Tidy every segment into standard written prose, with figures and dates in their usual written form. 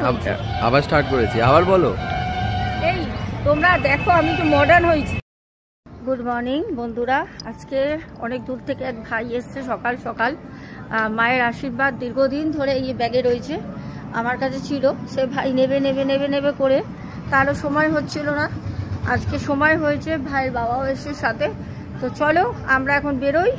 হয়েছে। আবার স্টার্ট করেছি, আবার বলো। এই তোমরা দেখো আমি তো মডার্ন হয়েছি। গুড মর্নিং বন্ধুরা, আজকে অনেক দূর থেকে এক ভাই এসছে সকাল সকাল। মায়ের আশীর্বাদ দীর্ঘদিন ধরে এই ব্যাগে রয়েছে, আমার কাছে ছিল। সে ভাই নেবে নেবে নেবে নেবে করে তারও সময় হচ্ছিল না। আজকে সময় হয়েছে, ভাইয়ের বাবাও এসে সাথে। তো চলো আমরা এখন বেরোই।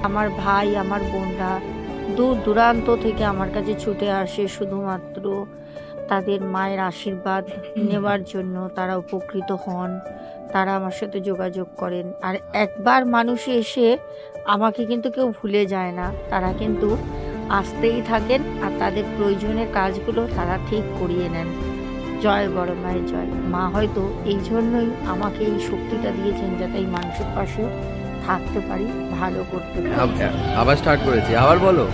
আমার ভাই আমার বোনরা দূর দূরান্ত থেকে আমার কাছে ছুটে আসে শুধুমাত্র তাদের মায়ের আশীর্বাদ নেওয়ার জন্য। তারা উপকৃত হন, তারা আমার সাথে যোগাযোগ করেন। আর একবার মানুষ এসে আমাকে কিন্তু কেউ ভুলে যায় না, তারা কিন্তু আসতেই থাকেন আর তাদের প্রয়োজনের কাজগুলো তারা ঠিক করিয়ে নেন। জয় বড় মায়ের জয়। মা হয়তো এই জন্যই আমাকে এই শক্তিটা দিয়েছেন, যাতে এই মানুষের পাশে থাকতে পারি, ভালো করতে পারি। আবার স্টার্ট করেছি, আবার বলো।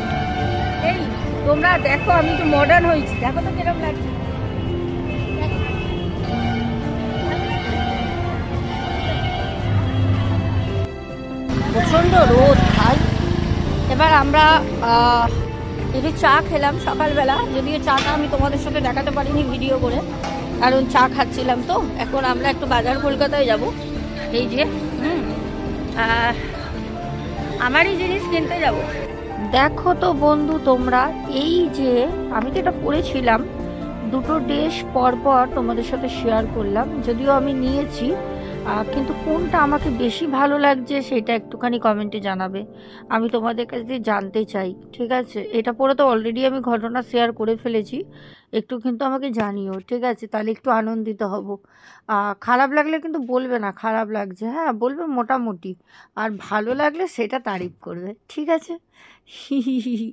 এই তোমরা দেখো আমি তো মডার্ন হয়েছি, দেখো তো কিরকম লাগছে। প্রচন্ড রোদ ভাই। এবার আমরা একটু চা খেলাম সকালবেলা, যদিও চাটা আমি তোমাদের সাথে দেখাতে পারিনি ভিডিও করে, কারণ চা খাচ্ছিলাম। তো এখন আমরা একটু বাজার কলকাতায় যাব। এই যে আমারই জিনিস কিনতে যাব। দেখো তো বন্ধু তোমরা, এই যে আমি তো এটা পরেছিলাম, দুটো ড্রেস পর পর তোমাদের সাথে শেয়ার করলাম, যদিও আমি নিয়েছি, কিন্তু কোনটা আমাকে বেশি ভালো লাগছে সেটা একটুখানি কমেন্টে জানাবে। আমি তোমাদের কাছে জানতে চাই, ঠিক আছে? এটা পরে তো অলরেডি আমি ঘটনা শেয়ার করে ফেলেছি, একটু কিন্তু আমাকে জানিও, ঠিক আছে? তাহলে একটু আনন্দিত হব। খারাপ লাগলে কিন্তু বলবে না খারাপ লাগছে, হ্যাঁ বলবে মোটামুটি। আর ভালো লাগলে সেটা তারিফ করবে, ঠিক আছে? হি হি হি হি।